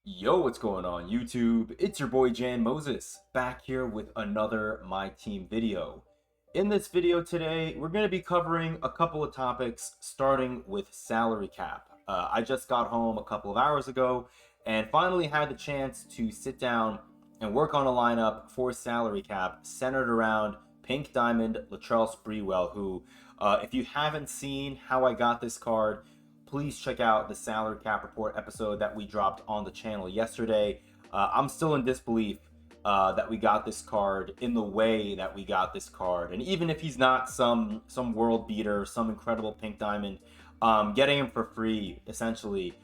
Yo, what's going on YouTube? It's your boy Jan Moses back here with another My Team video. In this video today, we're going to be covering a couple of topics starting with salary cap. I just got home a couple of hours ago and finally had the chance to sit down and work on a lineup for salary cap centered around Pink Diamond Latrell Sprewell, who, if you haven't seen how I got this card, please check out the salary cap report episode that we dropped on the channel yesterday. I'm still in disbelief that we got this card in the way that we got this card, and even if he's not some world beater, some incredible pink diamond, getting him for free essentially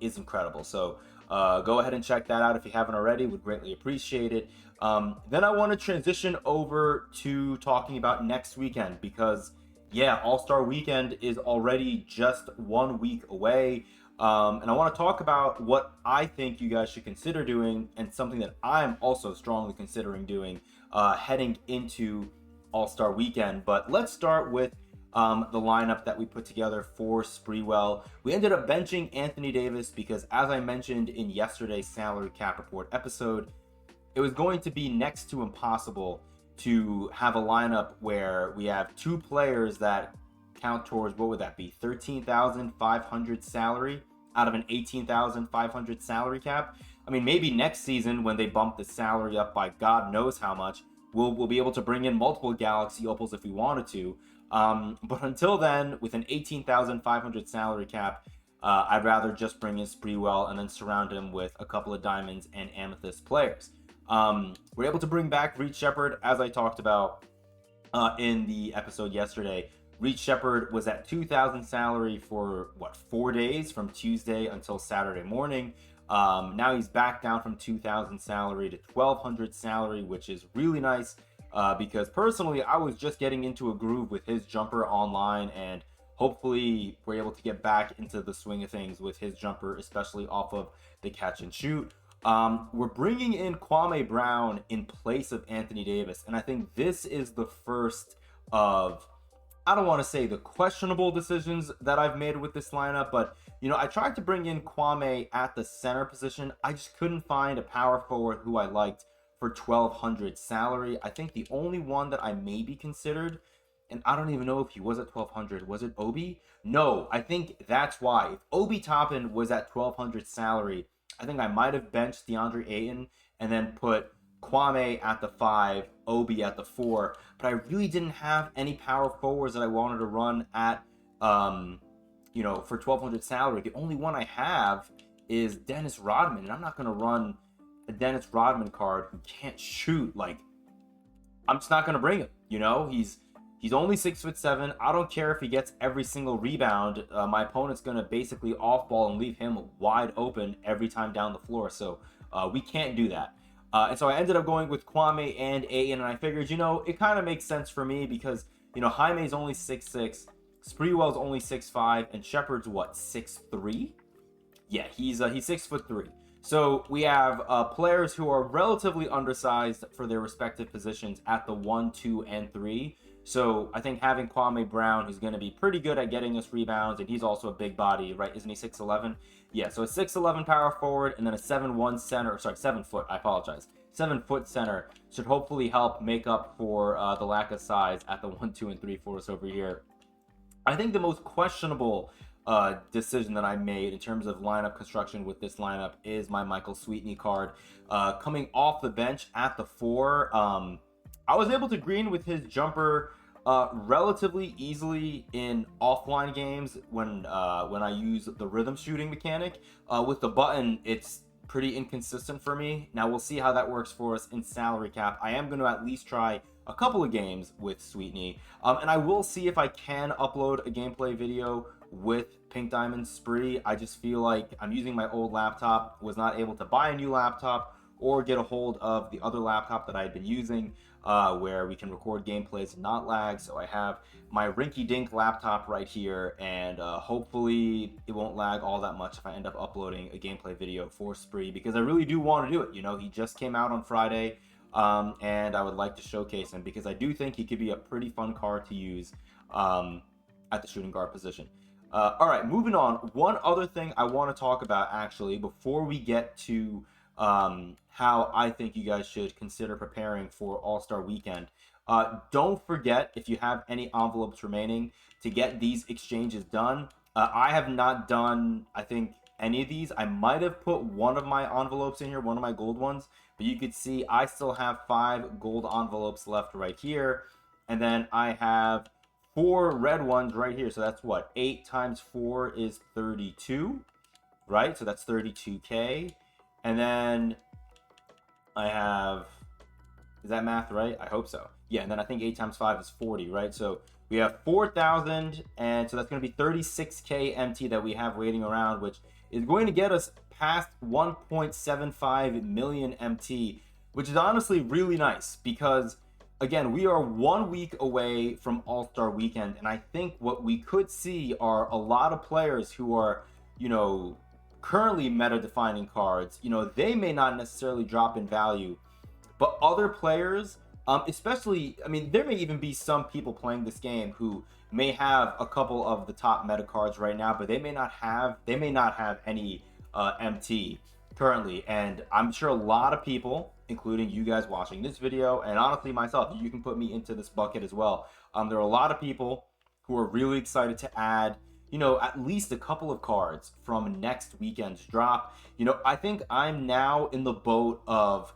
is incredible. So go ahead and check that out if you haven't already. Would greatly appreciate it. Then I want to transition over to talking about next weekend because yeah, All-Star Weekend is already just 1 week away. And I want to talk about what I think you guys should consider doing and something that I'm also strongly considering doing heading into All-Star Weekend. But let's start with the lineup that we put together for Sprewell. We ended up benching Anthony Davis because, as I mentioned in yesterday's salary cap report episode, it was going to be next to impossible to have a lineup where we have two players that count towards, what would that be, 13,500 salary out of an 18,500 salary cap. I mean, maybe next season when they bump the salary up by God knows how much, we'll be able to bring in multiple Galaxy Opals if we wanted to. But until then, with an 18,500 salary cap, I'd rather just bring in Sprewell and then surround him with a couple of Diamonds and Amethyst players. We're able to bring back Reed Shepard, as I talked about in the episode yesterday. Reed Shepard was at 2,000 salary for, 4 days from Tuesday until Saturday morning. Now he's back down from 2,000 salary to 1,200 salary, which is really nice because personally, I was just getting into a groove with his jumper online, and hopefully we're able to get back into the swing of things with his jumper, especially off of the catch and shoot. We're bringing in Kwame Brown in place of Anthony Davis, and I think this is the first of, I don't want to say the questionable decisions that I've made with this lineup, but I tried to bring in Kwame at the center position. I just couldn't find a power forward who I liked for 1,200 salary. I think the only one that I maybe considered, and I don't even know if he was at 1,200, was it Obi? No, I think that's why. If Obi Toppin was at 1,200 salary, I think I might have benched DeAndre Ayton and then put Kwame at the 5, Obi at the 4. But I really didn't have any power forwards that I wanted to run at, for 1,200 salary. The only one I have is Dennis Rodman, and I'm not going to run a Dennis Rodman card who can't shoot. Like, I'm just not going to bring him. He's only 6'7". I don't care if he gets every single rebound. My opponent's going to basically off ball and leave him wide open every time down the floor. So we can't do that. And so I ended up going with Kwame and Ayton, and I figured, it kind of makes sense for me because, Jaime's only 6'6", Sprewell's only 6'5", and Shepard's what, 6'3"? Yeah, he's 6'3". So we have players who are relatively undersized for their respective positions at the 1, 2, and 3. So I think having Kwame Brown, who's going to be pretty good at getting us rebounds, and he's also a big body, right? Isn't he 6'11"? Yeah, so a 6'11" power forward and then a 7'1" center, 7 foot, I apologize. 7-foot center should hopefully help make up for the lack of size at the 1, 2, and 3 for us over here. I think the most questionable decision that I made in terms of lineup construction with this lineup is my Michael Sweetney card. Coming off the bench at the 4, I was able to green with his jumper relatively easily in offline games when I use the rhythm shooting mechanic. With the button, it's pretty inconsistent for me. Now we'll see how that works for us in salary cap. I am going to at least try a couple of games with Sweetney, and I will see if I can upload a gameplay video with Pink Diamond Spree. I just feel like I'm using my old laptop, was not able to buy a new laptop or get a hold of the other laptop that I had been using where we can record gameplays and not lag. So I have my rinky-dink laptop right here, and hopefully it won't lag all that much if I end up uploading a gameplay video for Spree, because I really do want to do it. He just came out on Friday, and I would like to showcase him because I do think he could be a pretty fun card to use at the shooting guard position. All right, moving on. One other thing I want to talk about actually before we get to how I think you guys should consider preparing for All-Star Weekend. Don't forget, if you have any envelopes remaining, to get these exchanges done. I have not done, I think, any of these. I might have put one of my envelopes in here, one of my gold ones, but you could see I still have 5 gold envelopes left right here. And then I have 4 red ones right here. So that's what? 8 times 4 is 32, right? So that's 32K. And then I have, is that math right? I hope so. Yeah, and then I think 8 times 5 is 40, right? So we have 4,000, and so that's going to be 36K MT that we have waiting around, which is going to get us past 1.75 million MT, which is honestly really nice because, again, we are 1 week away from All-Star Weekend, and I think what we could see are a lot of players who are, currently meta-defining cards. They may not necessarily drop in value, but other players, especially, I mean, there may even be some people playing this game who may have a couple of the top meta cards right now, but they may not have any MT currently. And I'm sure a lot of people, including you guys watching this video, and honestly myself, you can put me into this bucket as well. There are a lot of people who are really excited to add, at least a couple of cards from next weekend's drop. I think I'm now in the boat of,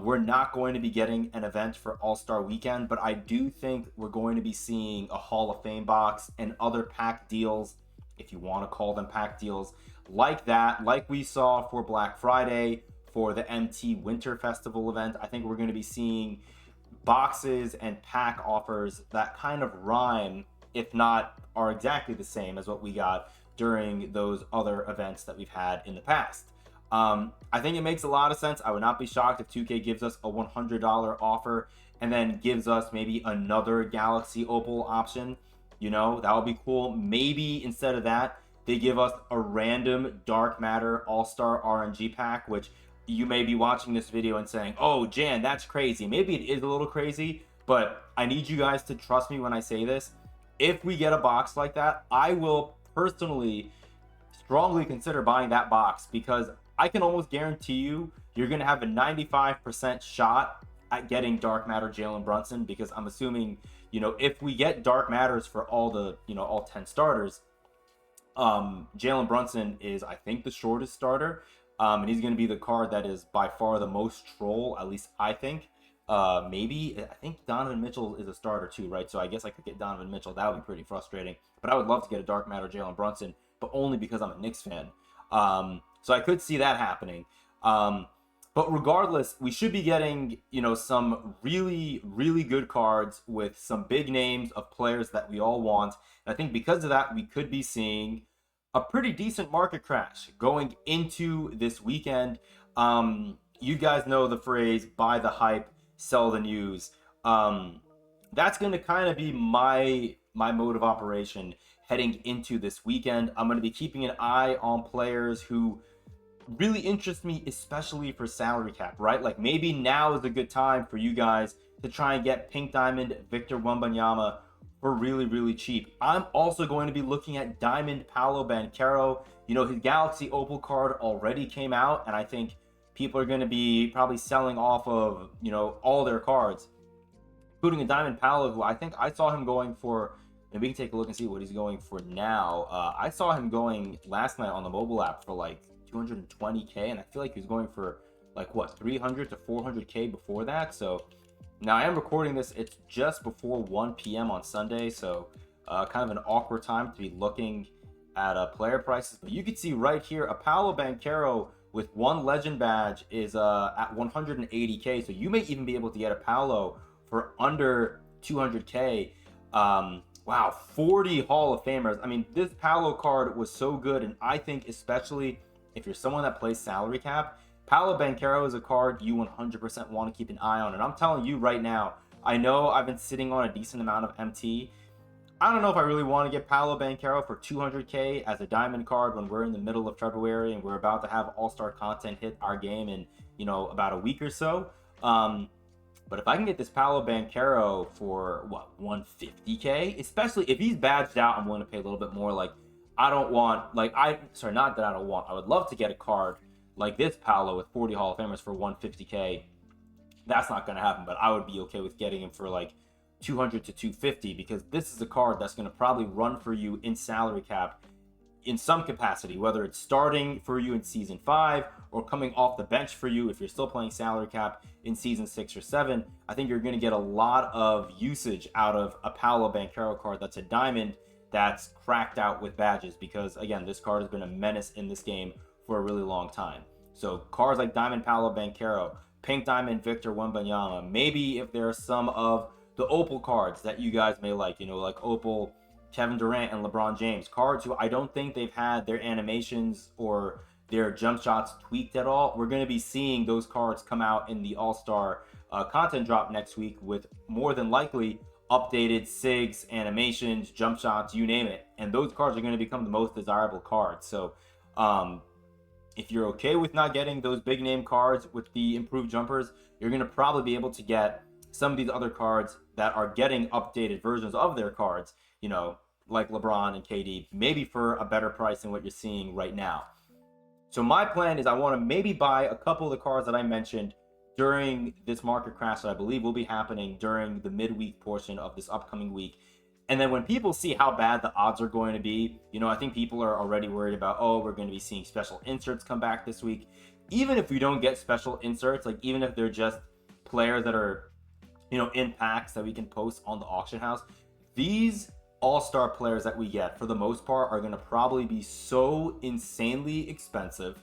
we're not going to be getting an event for All-Star Weekend, but I do think we're going to be seeing a Hall of Fame box and other pack deals, if you want to call them pack deals, like that, like we saw for Black Friday, for the MT Winter Festival event. I think we're going to be seeing boxes and pack offers that kind of rhyme, if not are exactly the same as what we got during those other events that we've had in the past. I think it makes a lot of sense. I would not be shocked if 2K gives us a $100 offer and then gives us maybe another Galaxy Opal option. That would be cool. Maybe instead of that, they give us a random Dark Matter All-Star RNG pack, which you may be watching this video and saying, oh, Jan, that's crazy. Maybe it is a little crazy, but I need you guys to trust me when I say this. If we get a box like that, I will personally strongly consider buying that box because I can almost guarantee you're going to have a 95% shot at getting Dark Matter Jalen Brunson, because I'm assuming, if we get Dark Matters for all the, all 10 starters, Jalen Brunson is, I think, the shortest starter, and he's going to be the card that is by far the most troll, at least I think. Maybe, I think Donovan Mitchell is a starter too, right? So I guess I could get Donovan Mitchell. That would be pretty frustrating. But I would love to get a Dark Matter Jalen Brunson, but only because I'm a Knicks fan. So I could see that happening. But regardless, we should be getting, some really, really good cards with some big names of players that we all want. And I think because of that, we could be seeing a pretty decent market crash going into this weekend. You guys know the phrase, buy the hype, sell the news. That's going to kind of be my mode of operation heading into this weekend. I'm going to be keeping an eye on players who really interest me, especially for salary cap, right? Like maybe now is a good time for you guys to try and get Pink Diamond Victor Wembanyama for really, really cheap. I'm also going to be looking at Diamond Paolo Banchero. His Galaxy Opal card already came out, and I think people are going to be probably selling off of, all their cards, including a Diamond Paolo, who I think I saw him going for, and we can take a look and see what he's going for now. I saw him going last night on the mobile app for like 220K, and I feel like he was going for like what, 300 to 400K before that. So now I am recording this, it's just before 1 p.m. on Sunday, so kind of an awkward time to be looking at player prices. But you can see right here, a Paolo Banchero with 1 legend badge is at 180K, so you may even be able to get a Paolo for under 200K. Wow, 40 Hall of Famers. I mean, this Paolo card was so good, and I think especially if you're someone that plays salary cap, Paolo Banchero is a card you 100% want to keep an eye on. And I'm telling you right now, I know I've been sitting on a decent amount of MT. I don't know if I really want to get Paolo Banchero for 200K as a diamond card when we're in the middle of February and we're about to have all-star content hit our game in, about a week or so. But if I can get this Paolo Banchero for, what, 150K? Especially if he's badged out, I'm willing to pay a little bit more. Like, I don't want, like, sorry, not that I don't want, I would love to get a card like this Paolo with 40 Hall of Famers for 150K. That's not going to happen, but I would be okay with getting him for like 200 to 250 because this is a card that's going to probably run for you in salary cap in some capacity, whether it's starting for you in season 5 or coming off the bench for you if you're still playing salary cap in season 6 or 7. I think you're going to get a lot of usage out of a Paolo Banchero card that's a diamond that's cracked out with badges because, again, this card has been a menace in this game for a really long time. So cards like Diamond Paolo Banchero, Pink Diamond Victor Wembanyama, maybe if there are some of the Opal cards that you guys may like, like Opal Kevin Durant and LeBron James, cards who I don't think they've had their animations or their jump shots tweaked at all. We're going to be seeing those cards come out in the All-Star content drop next week with more than likely updated SIGs, animations, jump shots, you name it. And those cards are going to become the most desirable cards. So if you're okay with not getting those big name cards with the improved jumpers, you're going to probably be able to get some of these other cards that are getting updated versions of their cards, like LeBron and KD, maybe for a better price than what you're seeing right now. So my plan is I want to maybe buy a couple of the cards that I mentioned during this market crash that I believe will be happening during the midweek portion of this upcoming week. And then when people see how bad the odds are going to be, I think people are already worried about, we're going to be seeing special inserts come back this week. Even if we don't get special inserts, like even if they're just players that are, in packs that we can post on the auction house, these all-star players that we get for the most part are going to probably be so insanely expensive,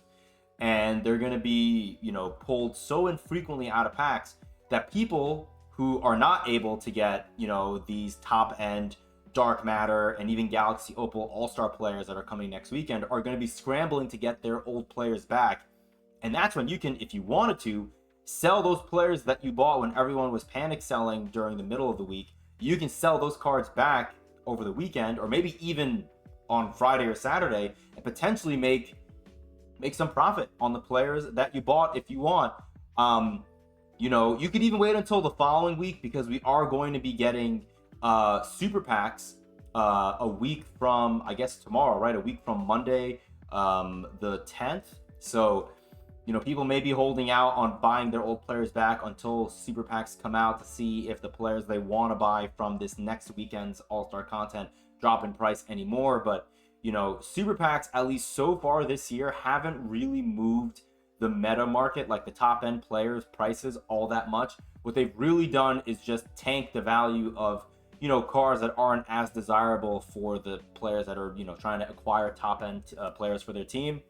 and they're going to be, pulled so infrequently out of packs that people who are not able to get, these top-end Dark Matter and even Galaxy Opal All-Star players that are coming next weekend are going to be scrambling to get their old players back. And that's when you can, if you wanted to, sell those players that you bought when everyone was panic selling during the middle of the week. You can sell those cards back over the weekend, or maybe even on Friday or Saturday, and potentially make some profit on the players that you bought if you want. You could even wait until the following week because we are going to be getting super packs a week from, I guess, tomorrow, right? A week from Monday, the 10th. So, people may be holding out on buying their old players back until super packs come out to see if the players they want to buy from this next weekend's All-Star content drop in price anymore. But, super packs, at least so far this year, haven't really moved the meta market, like the top end players prices, all that much. What they've really done is just tank the value of, cards that aren't as desirable for the players that are, trying to acquire top end players for their team.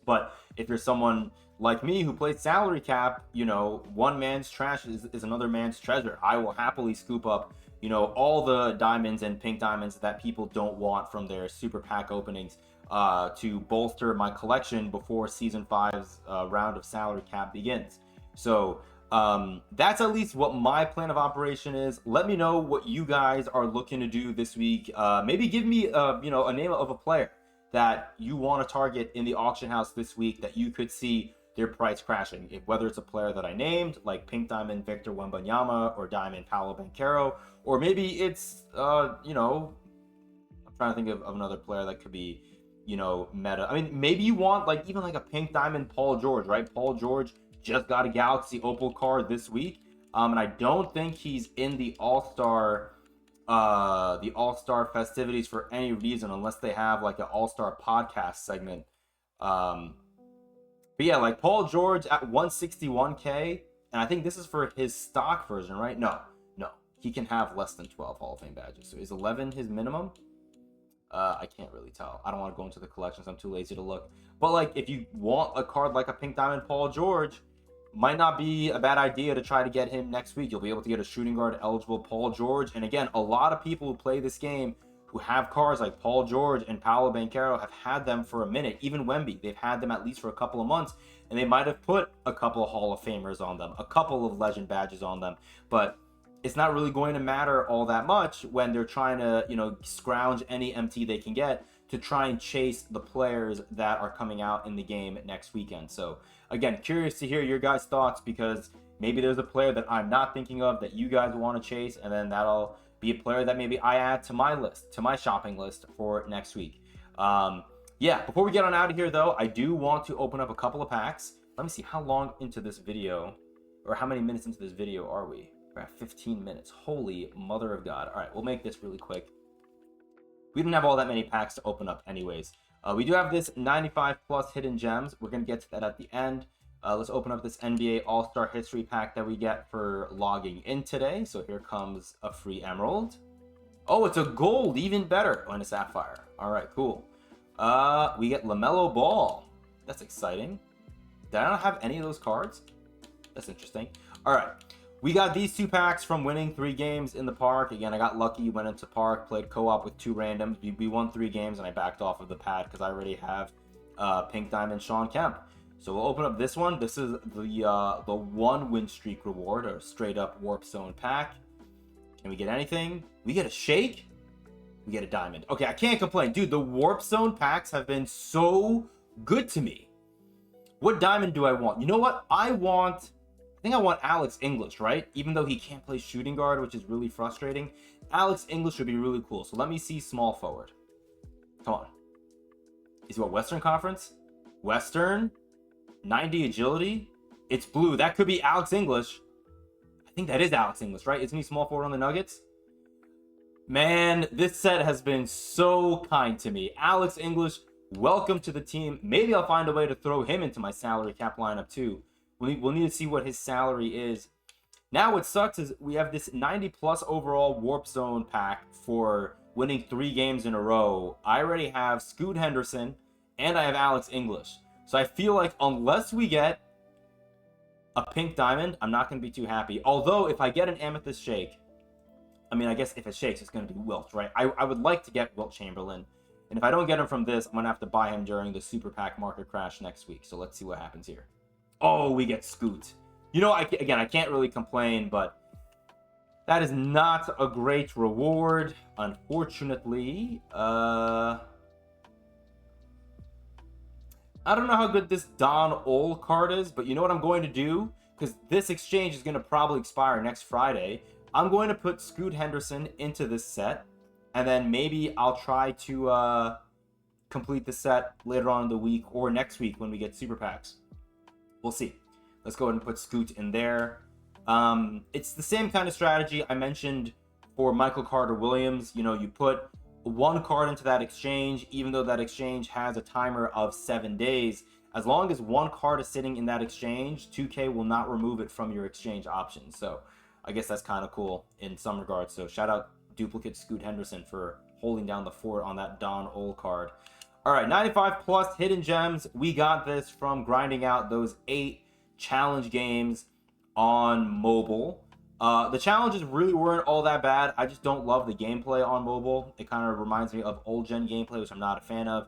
But if you're someone like me who plays salary cap, one man's trash is another man's treasure. I will happily scoop up, all the diamonds and pink diamonds that people don't want from their super pack openings to bolster my collection before season 5's round of salary cap begins. So that's at least what my plan of operation is. Let me know what you guys are looking to do this week. Maybe give me a name of a player that you want to target in the auction house this week that you could see their price crashing. Whether it's a player that I named, like Pink Diamond Victor Wembanyama or Diamond Paolo Banchero, or maybe it's, I'm trying to think of another player that could be, meta. I mean, maybe you want even a Pink Diamond Paul George, right? Paul George just got a Galaxy Opal card this week, and I don't think he's in the All-Star festivities for any reason, unless they have an All-Star podcast segment. But yeah, Paul George at 161K, and I think this is for his stock version, right? No, he can have less than 12 Hall of Fame badges. So is 11 his minimum? I can't really tell. I don't want to go into the collections. I'm too lazy to look. But if you want a card like a Pink Diamond Paul George, might not be a bad idea to try to get him next week. You'll be able to get a shooting guard eligible Paul George. And again, a lot of people who play this game who have cards like Paul George and Paolo Banchero have had them for a minute. Even Wemby, they've had them at least for a couple of months, and they might have put a couple of Hall of Famers on them, a couple of legend badges on them. But it's not really going to matter all that much when they're trying to, scrounge any MT they can get to try and chase the players that are coming out in the game next weekend. So again, curious to hear your guys' thoughts, because maybe there's a player that I'm not thinking of that you guys want to chase, and then that'll be a player that maybe I add to my list, to my shopping list for next week. Yeah, before we get on out of here, though, I do want to open up a couple of packs. Let me see how long into this video, or how many minutes into this video are we? We're at 15 minutes. Holy mother of God. All right, we'll make this really quick. We didn't have all that many packs to open up anyways. We do have this 95 plus hidden gems. We're going to get to that at the end. Let's open up this NBA All-Star History pack that we get for logging in today. So here comes a free emerald. Oh, it's a gold, even better. Oh, and a sapphire. All right, cool. We get LaMelo Ball. That's exciting. Did I not have any of those cards? That's interesting. All right. We got these 2 packs from winning 3 games in the park. Again, I got lucky, went into park, played co-op with 2 randoms. We won 3 games, and I backed off of the pad because I already have Pink Diamond Sean Kemp. So we'll open up this one. This is the 1 win streak reward, or straight up Warp Zone pack. Can we get anything? We get a shake? We get a diamond. Okay, I can't complain. Dude, the Warp Zone packs have been so good to me. What diamond do I want? You know what? I think I want Alex English, right? Even though he can't play shooting guard, which is really frustrating. Alex English would be really cool. So let me see small forward. Come on. Is he what, Western Conference? Western? 90 agility? It's blue. That could be Alex English. I think that is Alex English, right? Isn't he small forward on the Nuggets? Man, this set has been so kind to me. Alex English, welcome to the team. Maybe I'll find a way to throw him into my salary cap lineup too. We'll need to see what his salary is. Now what sucks is we have this 90 plus overall Warp Zone pack for winning 3 games in a row. I already have Scoot Henderson and I have Alex English. So I feel like unless we get a pink diamond, I'm not going to be too happy. Although if I get an amethyst shake, I mean, I guess if it shakes, it's going to be Wilt, right? I would like to get Wilt Chamberlain. And if I don't get him from this, I'm going to have to buy him during the Super Pack market crash next week. So let's see what happens here. Oh, we get Scoot. You know, again, I can't really complain, but that is not a great reward, unfortunately. I don't know how good this Don Ole card is, but you know what I'm going to do? Because this exchange is going to probably expire next Friday. I'm going to put Scoot Henderson into this set, and then maybe I'll try to complete the set later on in the week or next week when we get Super Packs. We'll see. Let's go ahead and put Scoot in there. It's the same kind of strategy I mentioned for Michael Carter-Williams. You know, you put 1 card into that exchange, even though that exchange has a timer of 7 days. As long as 1 card is sitting in that exchange, 2K will not remove it from your exchange options. So I guess that's kind of cool in some regards. So shout out Duplicate Scoot Henderson for holding down the fort on that Don Ole card. All right, 95 plus hidden gems. We got this from grinding out those 8 challenge games on mobile. The challenges really weren't all that bad. I just don't love the gameplay on mobile. It kind of reminds me of old gen gameplay, which I'm not a fan of.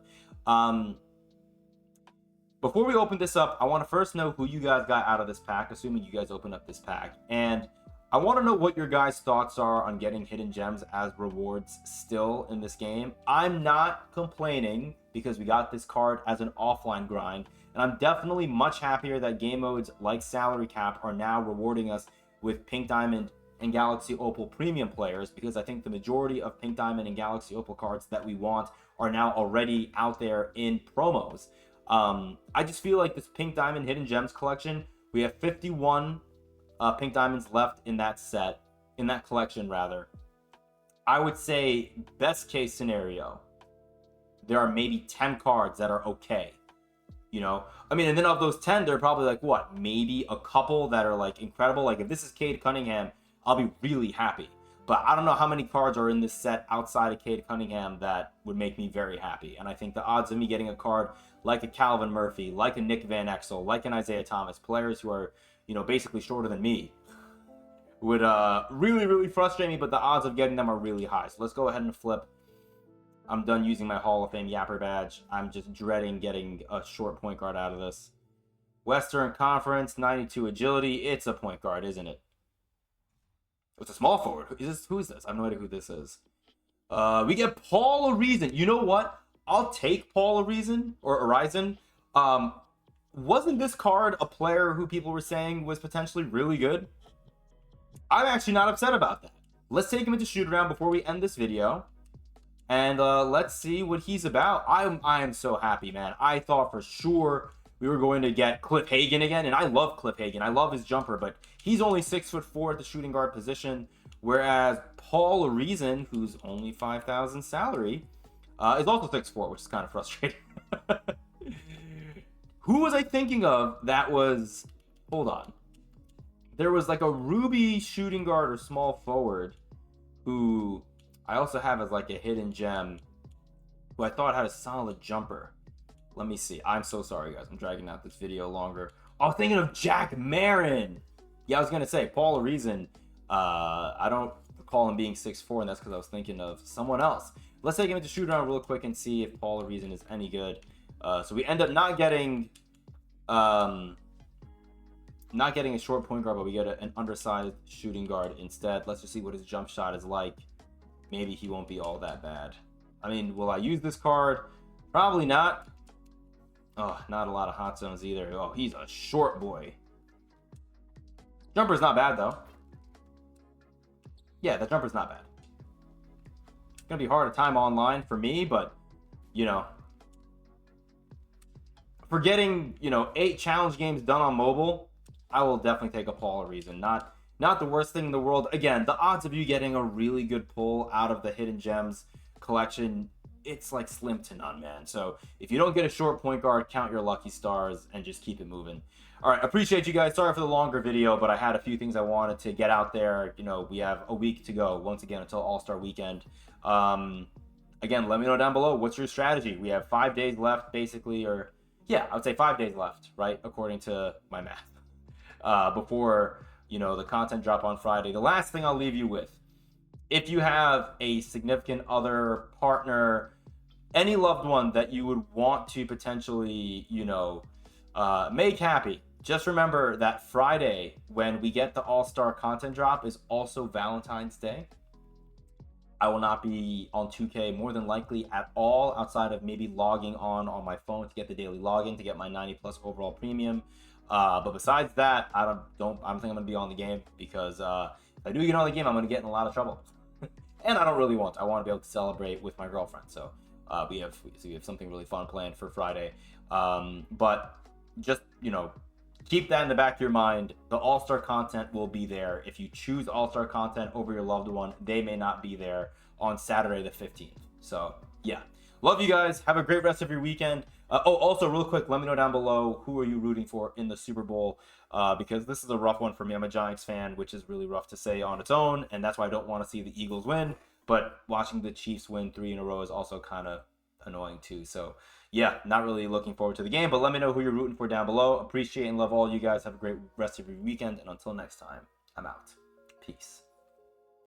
Before we open this up, I want to first know who you guys got out of this pack, assuming you guys opened up this pack. And I want to know what your guys' thoughts are on getting hidden gems as rewards still in this game. I'm not complaining because we got this card as an offline grind. And I'm definitely much happier that game modes like Salary Cap are now rewarding us with Pink Diamond and Galaxy Opal premium players, because I think the majority of Pink Diamond and Galaxy Opal cards that we want are now already out there in promos. I just feel like this Pink Diamond Hidden Gems collection, we have 51 Pink Diamonds left in that set, in that collection rather. I would say best case scenario, there are maybe 10 cards that are okay. You know, I mean, and then of those 10, there are probably like what, maybe a couple that are like incredible. Like if this is Cade Cunningham, I'll be really happy. But I don't know how many cards are in this set outside of Cade Cunningham that would make me very happy. And I think the odds of me getting a card like a Calvin Murphy, like a Nick Van Exel, like an Isaiah Thomas, players who are, you know, basically shorter than me, would really, really frustrate me. But the odds of getting them are really high. So let's go ahead and flip. I'm done using my Hall of Fame Yapper badge. I'm just dreading getting a short point guard out of this. Western Conference, 92 agility. It's a point guard, isn't it? It's a small forward. Who is this? I have no idea who this is. We get Paul Arizin. You know what? I'll take Paul Arizin or Arizin. Wasn't this card a player who people were saying was potentially really good? I'm actually not upset about that. Let's take him into shoot around before we end this video. And let's see what he's about. I am so happy, man. I thought for sure we were going to get Cliff Hagan again, and I love Cliff Hagan. I love his jumper, but he's only 6'4" at the shooting guard position, whereas Paul Reason, who's only 5,000 salary, is also 6'4", which is kind of frustrating. Who was I thinking of that was... Hold on. There was like a Ruby shooting guard or small forward who I also have as like a hidden gem who I thought had a solid jumper. Let me see. I'm so sorry, guys. I'm dragging out this video longer. I was thinking of Jack Marin. Yeah, I was going to say, Paul Reason. I don't recall him being 6'4", and that's because I was thinking of someone else. Let's take him into shoot around real quick and see if Paul Reason is any good. So we end up not getting a short point guard, but we get an undersized shooting guard instead. Let's just see what his jump shot is like. Maybe he won't be all that bad. I mean, will I use this card? Probably not. Oh, not a lot of hot zones either. Oh, he's a short boy. Jumper's not bad, though. Yeah, the jumper's not bad. It's going to be hard to time online for me, but, you know, for getting, 8 challenge games done on mobile, I will definitely take a Paul Reason. Not the worst thing in the world. Again, the odds of you getting a really good pull out of the Hidden Gems collection, it's like slim to none, man. So if you don't get a short point guard, count your lucky stars and just keep it moving. All right, appreciate you guys. Sorry for the longer video, but I had a few things I wanted to get out there. We have a week to go, once again, until All-Star Weekend. Again, let me know down below, what's your strategy? We have 5 days left, basically, or yeah, I would say 5 days left, right, according to my math, before, the content drop on Friday. The last thing I'll leave you with, if you have a significant other, partner, any loved one that you would want to potentially, make happy, just remember that Friday, when we get the All-Star content drop, is also Valentine's Day. I will not be on 2K more than likely at all, outside of maybe logging on my phone to get the daily login to get my 90+ overall premium. But besides that, I don't think I'm going to be on the game, because if I do get on the game, I'm going to get in a lot of trouble. And I don't really want to. I want to be able to celebrate with my girlfriend. So we have something really fun planned for Friday. But just, keep that in the back of your mind. The All-Star content will be there. If you choose All-Star content over your loved one, they may not be there on Saturday the 15th. So, yeah. Love you guys. Have a great rest of your weekend. Also, real quick, let me know down below, who are you rooting for in the Super Bowl? Because this is a rough one for me. I'm a Giants fan, which is really rough to say on its own, and that's why I don't want to see the Eagles win. But watching the Chiefs win 3 in a row is also kind of annoying too. So, yeah, not really looking forward to the game, but let me know who you're rooting for down below. Appreciate and love all you guys. Have a great rest of your weekend, and until next time, I'm out. Peace.